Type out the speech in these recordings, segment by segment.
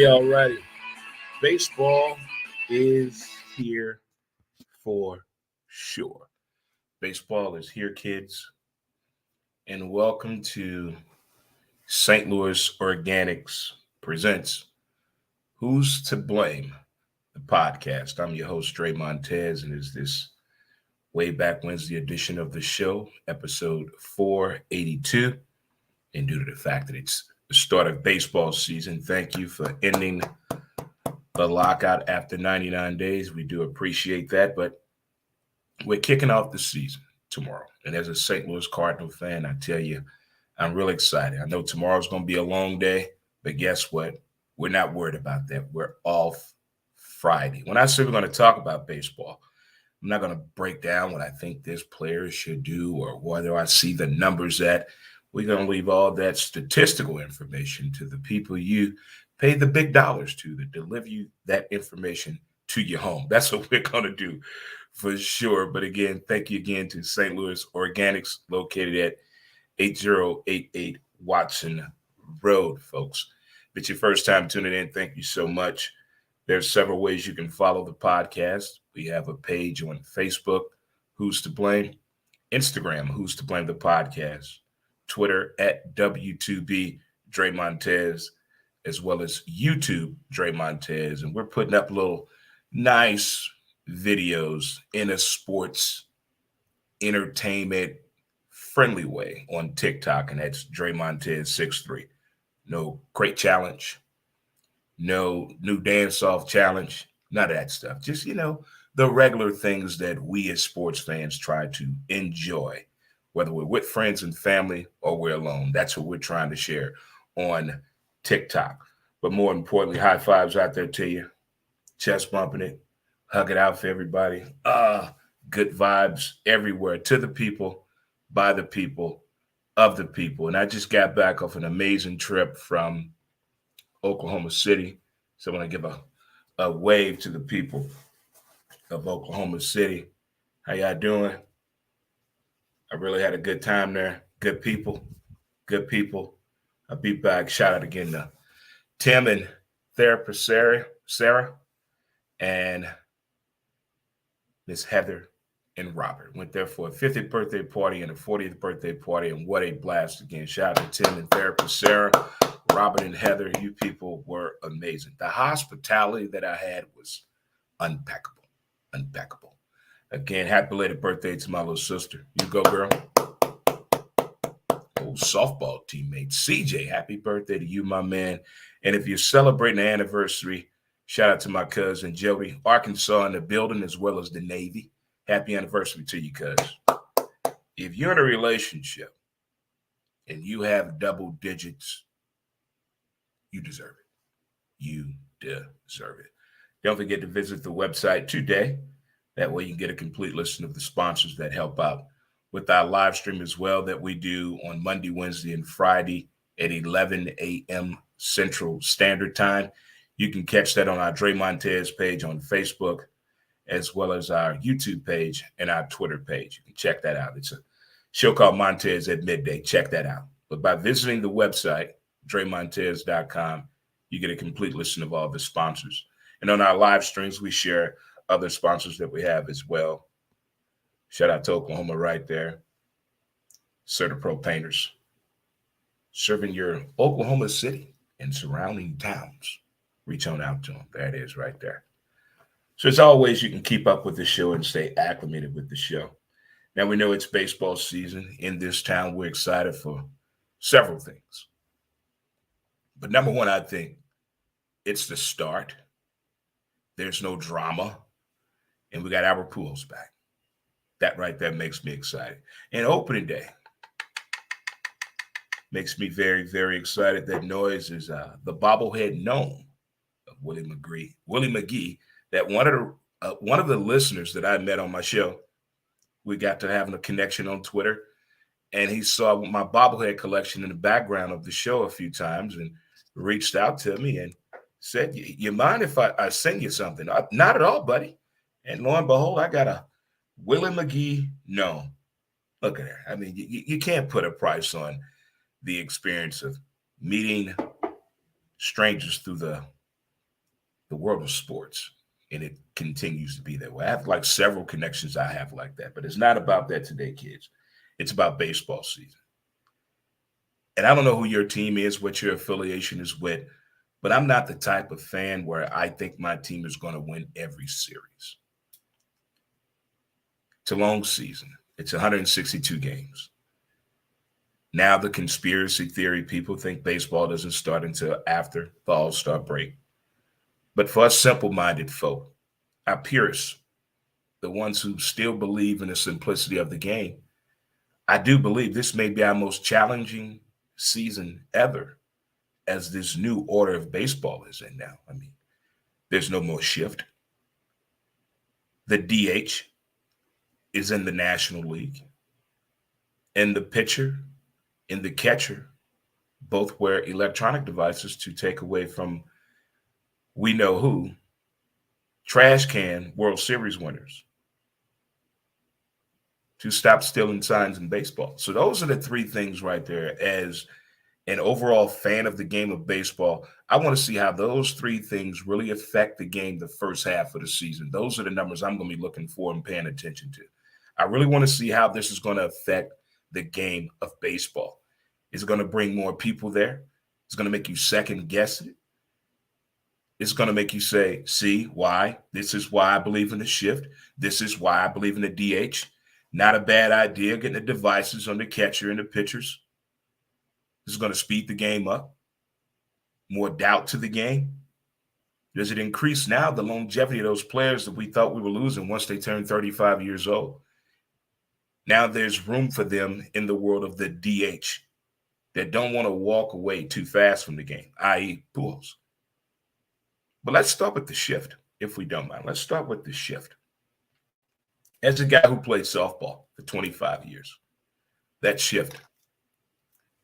Alrighty. Baseball is here for sure. Baseball is here, kids, and welcome to St. Louis Organics presents Who's to Blame? The podcast. I'm your host, Dre Montez, and it's this way back Wednesday edition of the show, episode 482. And due to the fact that it's the start of baseball season, thank you for ending the lockout after 99 days. We do appreciate that, but we're kicking off the season tomorrow. And as a St. Louis Cardinal fan, I tell you, I'm really excited. I know tomorrow's going to be a long day, but guess what? We're not worried about that. We're off Friday. When I say we're going to talk about baseball, I'm not going to break down what I think this player should do or whether I see the numbers that we're going to leave all that statistical information to the people you pay the big dollars to deliver you that information to your home. That's what we're going to do for sure. But again, thank you again to St. Louis Organics, located at 8088 Watson Road, folks. If it's your first time tuning in, thank you so much. There's several ways you can follow the podcast. We have a page on Facebook, Who's to Blame, Instagram, Who's to Blame the Podcast, Twitter at W2B Dre Montez, as well as YouTube Dre Montez. And we're putting up little nice videos in a sports entertainment friendly way on TikTok, and that's Dre Montez 63. No crate challenge, no new dance off challenge, none of that stuff. Just, the regular things that we as sports fans try to enjoy, whether we're with friends and family or we're alone. That's what we're trying to share on TikTok. But more importantly, high fives out there to you, chest bumping it, hug it out for everybody. Good vibes everywhere, to the people, by the people, of the people. And I just got back off an amazing trip from Oklahoma City. So I want to give a wave to the people of Oklahoma City. How y'all doing? I really had a good time there. Good people. I'll be back. Shout out again to Tim and therapist Sarah, and Miss Heather and Robert. Went there for a 50th birthday party and a 40th birthday party, and what a blast again. Shout out to Tim and therapist Sarah, Robert and Heather. You people were amazing. The hospitality that I had was impeccable. Again, happy belated birthday to my little sister. You go, girl. Old softball teammate, CJ, happy birthday to you, my man. And if you're celebrating the anniversary, shout out to my cousin Jody, Arkansas in the building, as well as the Navy. Happy anniversary to you, cuz. If you're in a relationship and you have double digits, you deserve it. You deserve it. Don't forget to visit the website today. That way you can get a complete list of the sponsors that help out with our live stream as well that we do on Monday, Wednesday, and Friday at 11 a.m. Central Standard Time. You can catch that on our Dre Montez page on Facebook, as well as our YouTube page and our Twitter page. You can check that out. It's a show called Montez at Midday. Check that out. But by visiting the website, DreMontez.com, you get a complete list of all the sponsors. And on our live streams, we share other sponsors that we have as well. Shout out to Oklahoma right there. CertaPro Painters, serving your Oklahoma City and surrounding towns. Reach on out to them. There it is right there. So as always, you can keep up with the show and stay acclimated with the show. Now we know it's baseball season in this town. We're excited for several things. But number one, I think it's the start. There's no drama. And we got Albert Pujols back. That right there makes me excited. And opening day makes me very, very excited. That noise is the bobblehead gnome of Willie McGee. That one of the listeners that I met on my show, we got to having a connection on Twitter, and he saw my bobblehead collection in the background of the show a few times and reached out to me and Said, you mind if I send you something? Not at all, buddy. And lo and behold, I got a Willie McGee. No, look at there. I mean, you can't put a price on the experience of meeting strangers through the world of sports. And it continues to be that way. I have like several connections I have like that, but it's not about that today, kids. It's about baseball season. And I don't know who your team is, what your affiliation is with, but I'm not the type of fan where I think my team is going to win every series. It's a long season. It's 162 games. Now the conspiracy theory people think baseball doesn't start until after the All-Star break. But for us simple-minded folk, our purists, the ones who still believe in the simplicity of the game, I do believe this may be our most challenging season ever as this new order of baseball is in now. I mean, there's no more shift. The DH is in the National League, and the pitcher and the catcher both wear electronic devices to take away from we know who trash can World Series winners to stop stealing signs in baseball. So those are the three things right there. As an overall fan of the game of baseball, I want to see how those three things really affect the game the first half of the season. Those are the numbers I'm going to be looking for and paying attention to. I really want to see how this is going to affect the game of baseball. Is it going to bring more people there? It's going to make you second guess it. It's going to make you say, see, why? This is why I believe in the shift. This is why I believe in the DH. Not a bad idea getting the devices on the catcher and the pitchers. This is going to speed the game up. More doubt to the game. Does it increase now the longevity of those players that we thought we were losing once they turned 35 years old? Now there's room for them in the world of the DH that don't want to walk away too fast from the game, i.e. Pujols. But let's start with the shift, if we don't mind. Let's start with the shift. As a guy who played softball for 25 years, that shift,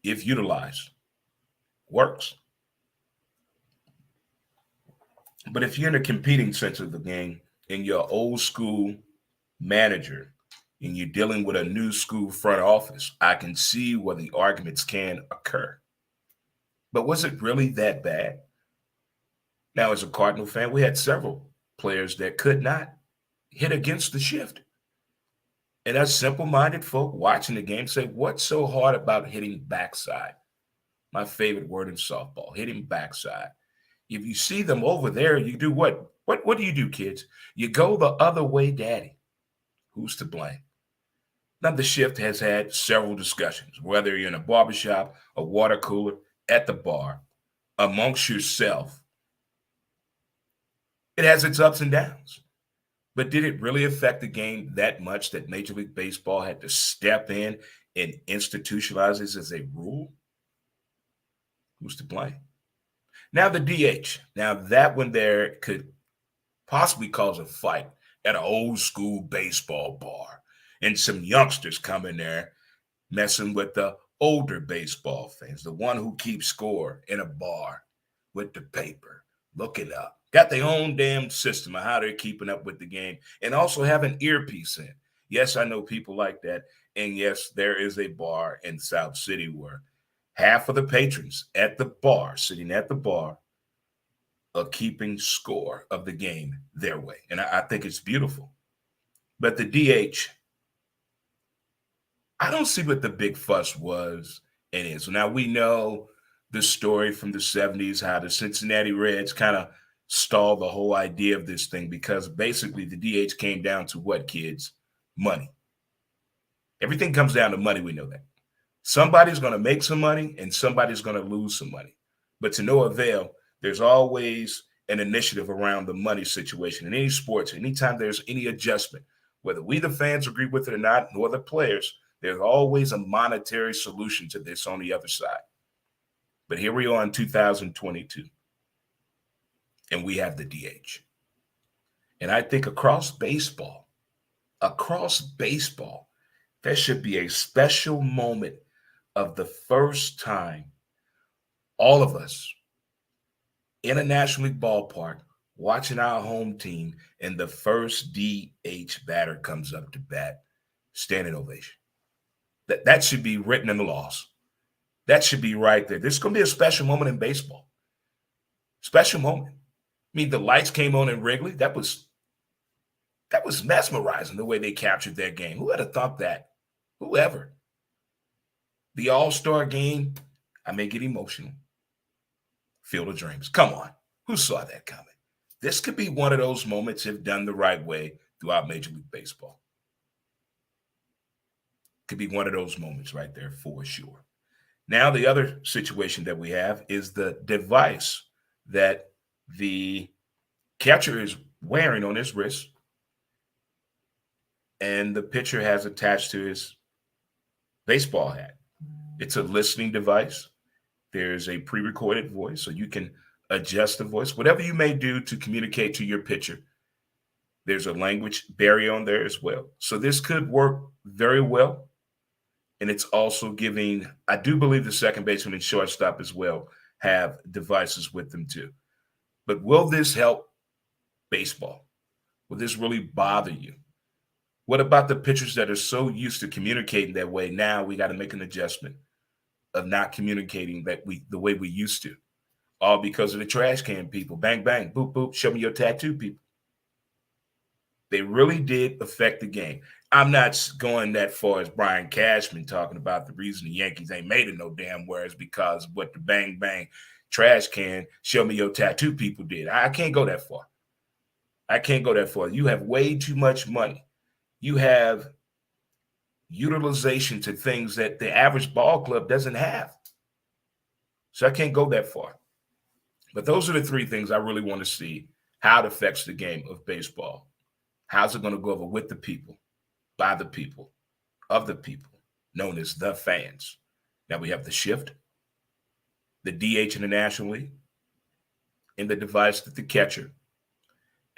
if utilized, works. But if you're in a competing sense of the game and you're old school manager and you're dealing with a new school front office, I can see where the arguments can occur. But was it really that bad? Now, as a Cardinal fan, we had several players that could not hit against the shift. And us simple-minded folk watching the game say, what's so hard about hitting backside? My favorite word in softball, hitting backside. If you see them over there, you do what? What do you do, kids? You go the other way, daddy. Who's to blame? Now, the shift has had several discussions, whether you're in a barbershop, a water cooler, at the bar, amongst yourself. It has its ups and downs. But did it really affect the game that much that Major League Baseball had to step in and institutionalize this as a rule? Who's to blame? Now the DH. Now that one there could possibly cause a fight at an old school baseball bar. And some youngsters come in there messing with the older baseball fans, the one who keeps score in a bar with the paper, looking up. Got their own damn system of how they're keeping up with the game and also have an earpiece in. Yes, I know people like that. And yes, there is a bar in South City where half of the patrons at the bar, sitting at the bar, are keeping score of the game their way. And I think it's beautiful. But the DH, I don't see what the big fuss was and is. Now, we know the story from the 70s, how the Cincinnati Reds kind of stalled the whole idea of this thing because basically the DH came down to what, kids? Money. Everything comes down to money. We know that. Somebody's going to make some money and somebody's going to lose some money. But to no avail, there's always an initiative around the money situation in any sports. Anytime there's any adjustment, whether we the fans agree with it or not, nor the players, there's always a monetary solution to this on the other side. But here we are in 2022, and we have the DH. And I think across baseball, there should be a special moment of the first time all of us in a National League ballpark, watching our home team, and the first DH batter comes up to bat, standing ovation. That should be written in the laws. That should be right there. This is going to be a special moment in baseball. Special moment. I mean, the lights came on in Wrigley. That was mesmerizing the way they captured that game. Who had have thought that? Whoever. The All-Star game, I may get emotional. Field of Dreams. Come on. Who saw that coming? This could be one of those moments if done the right way throughout Major League Baseball. Could be one of those moments right there for sure. Now, the other situation that we have is the device that the catcher is wearing on his wrist and the pitcher has attached to his baseball hat. It's a listening device. There's a pre-recorded voice, so you can adjust the voice. Whatever you may do to communicate to your pitcher, there's a language barrier on there as well. So this could work very well. And it's also giving, I do believe the second baseman and shortstop as well have devices with them too. But will this help baseball? Will this really bother you? What about the pitchers that are so used to communicating that way? Now we got to make an adjustment of not communicating the way we used to, all because of the trash can people. Bang, bang, boop, boop, show me your tattoo people. They really did affect the game. I'm not going that far as Brian Cashman talking about the reason the Yankees ain't made it no damn worse because what the bang, bang, trash can, show me your tattoo people did. I can't go that far. I can't go that far. You have way too much money. You have utilization to things that the average ball club doesn't have. So I can't go that far. But those are the three things I really want to see how it affects the game of baseball. How's it going to go over with the people, by the people, of the people, known as the fans? Now we have the shift, the DH in the National League, and the device that the catcher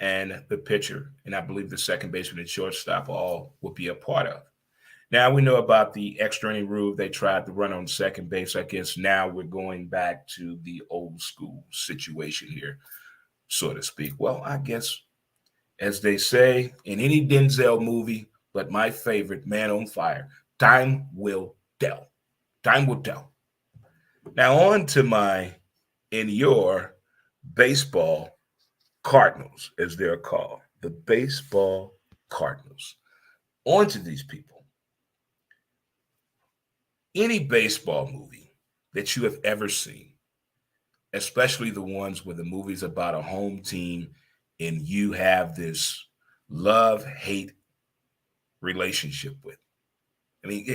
and the pitcher, and I believe the second baseman and shortstop all will be a part of. Now we know about the extra inning rule they tried to run on second base. I guess now we're going back to the old school situation here, so to speak. Well, I guess, as they say in any Denzel movie, but my favorite, Man on Fire, time will tell. Time will tell. Now on to your baseball Cardinals, as they're called, the baseball Cardinals. On to these people. Any baseball movie that you have ever seen, especially the ones where the movie's about a home team and you have this love-hate relationship with. I mean,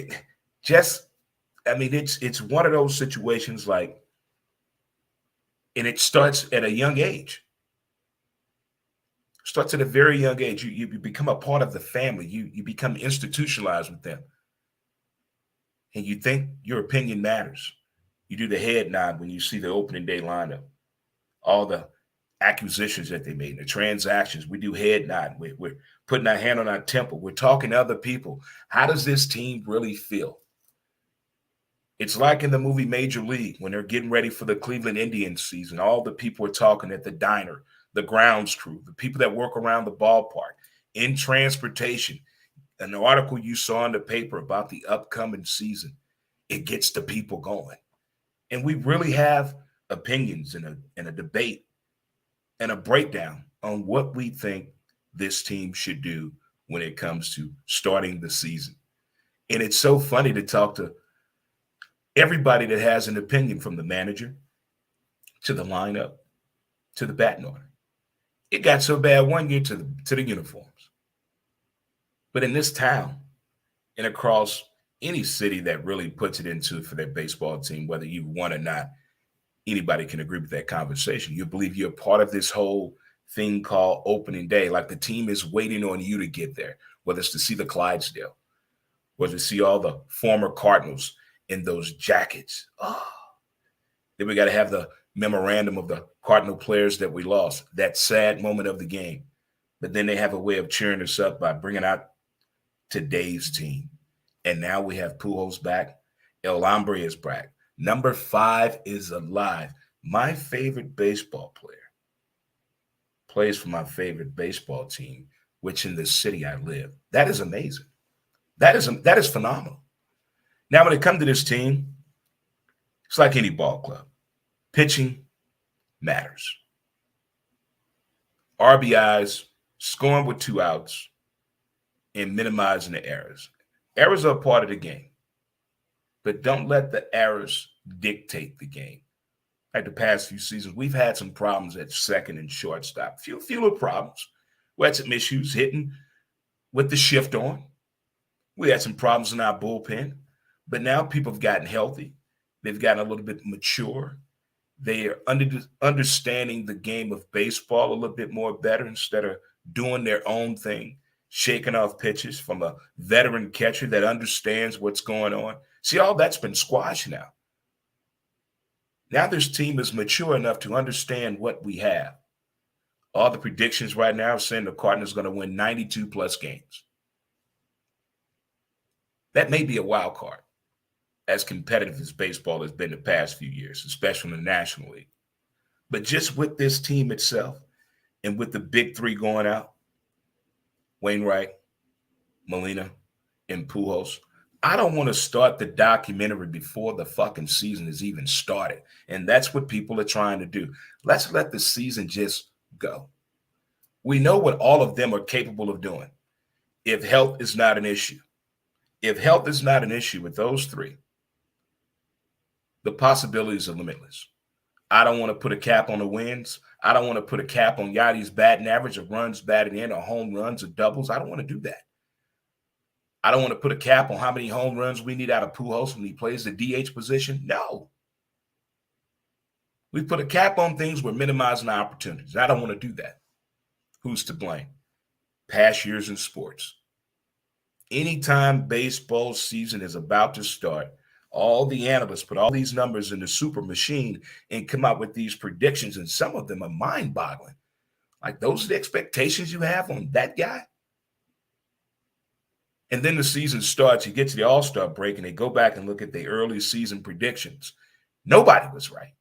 it's one of those situations like, and it starts at a young age. Starts at a very young age. You become a part of the family. You become institutionalized with them. And you think your opinion matters. You do the head nod when you see the opening day lineup. All the acquisitions that they made, the transactions, we do head nod. We're putting our hand on our temple. We're talking to other people. How does this team really feel? It's like in the movie Major League when they're getting ready for the Cleveland Indians season. All the people are talking at the diner, the grounds crew, the people that work around the ballpark, in transportation. An article you saw in the paper about the upcoming season, it gets the people going. And we really have opinions and a debate and a breakdown on what we think this team should do when it comes to starting the season. And it's so funny to talk to everybody that has an opinion, from the manager to the lineup to the batting order. It got so bad one year to the uniforms. But in this town and across any city that really puts it into it for their baseball team, whether you won or not, anybody can agree with that conversation. You believe you're part of this whole thing called opening day, like the team is waiting on you to get there, whether it's to see the Clydesdale, whether to see all the former Cardinals in those jackets. Oh. Then we got to have the memorandum of the Cardinal players that we lost, that sad moment of the game. But then they have a way of cheering us up by bringing out today's team. And now we have Pujols back. El Hombre is back. Number 5 is alive. My favorite baseball player plays for my favorite baseball team, which in the city I live. That is amazing. That is phenomenal. Now, when it comes to this team, it's like any ball club. Pitching matters. RBIs, scoring with 2 outs, and minimizing the errors. Errors are a part of the game, but don't let the errors dictate the game. Like the past few seasons, we've had some problems at second and shortstop. Few little problems. We had some issues hitting with the shift on. We had some problems in our bullpen, but now people have gotten healthy. They've gotten a little bit mature. They are understanding the game of baseball a little bit more better instead of doing their own thing, shaking off pitches from a veteran catcher that understands what's going on. See, all that's been squashed now. Now this team is mature enough to understand what we have. All the predictions right now are saying the Cardinals are going to win 92 plus games. That may be a wild card, as competitive as baseball has been the past few years, especially in the National League. But just with this team itself and with the big three going out, Wainwright, Molina, and Pujols, I don't want to start the documentary before the fucking season is even started. And that's what people are trying to do. Let's let the season just go. We know what all of them are capable of doing. If health is not an issue, with those three, the possibilities are limitless. I don't want to put a cap on the wins. I don't want to put a cap on Yadi's batting average of runs batted in or home runs or doubles. I don't want to do that. I don't want to put a cap on how many home runs we need out of Pujols when he plays the DH position. No. We put a cap on things. We're minimizing our opportunities. I don't want to do that. Who's to blame? Past years in sports. Anytime baseball season is about to start, all the analysts put all these numbers in the super machine and come out with these predictions, and some of them are mind-boggling. Like, those are the expectations you have on that guy? And then the season starts, you get to the All-Star break, and they go back and look at the early season predictions. Nobody was right.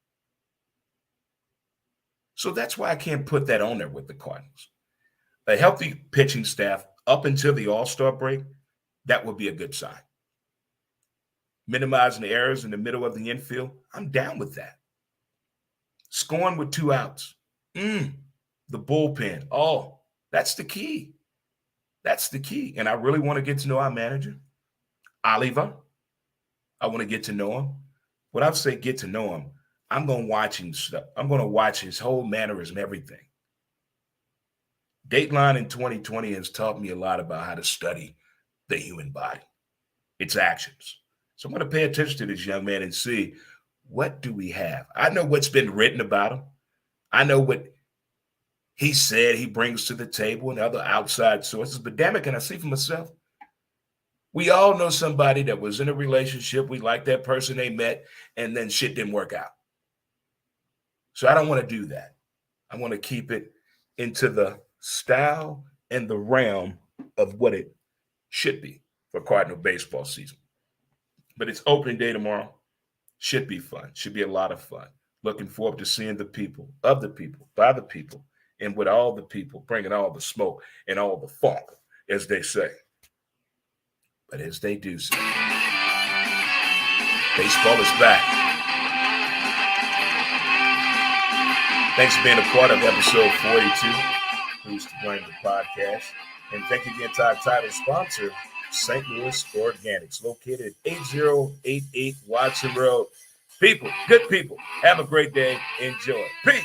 So that's why I can't put that on there with the Cardinals. A healthy pitching staff up until the All-Star break, that would be a good sign. Minimizing the errors in the middle of the infield, I'm down with that. Scoring with 2 outs. The bullpen. Oh, that's the key. That's the key. And I really want to get to know our manager, Oliver. I want to get to know him. When I say get to know him, I'm going to watch him stuff. I'm going to watch his whole mannerism, everything. Dateline in 2020 has taught me a lot about how to study the human body, its actions. So I'm going to pay attention to this young man and see, what do we have? I know what's been written about him. I know what he said he brings to the table and other outside sources. But damn it, can I see for myself? We all know somebody that was in a relationship. We like that person they met, and then shit didn't work out. So I don't want to do that. I want to keep it into the style and the realm of what it should be for Cardinal baseball season. But it's opening day tomorrow. Should be fun. Should be a lot of fun. Looking forward to seeing the people, of the people, by the people, and with all the people, bringing all the smoke and all the funk, as they say. But as they do say, baseball is back. Thanks for being a part of episode 42, Who's to Blame the podcast. And thank you again to our title sponsor, St. Louis Organics, located at 8088 Watson Road. People, good people, have a great day. Enjoy. Peace.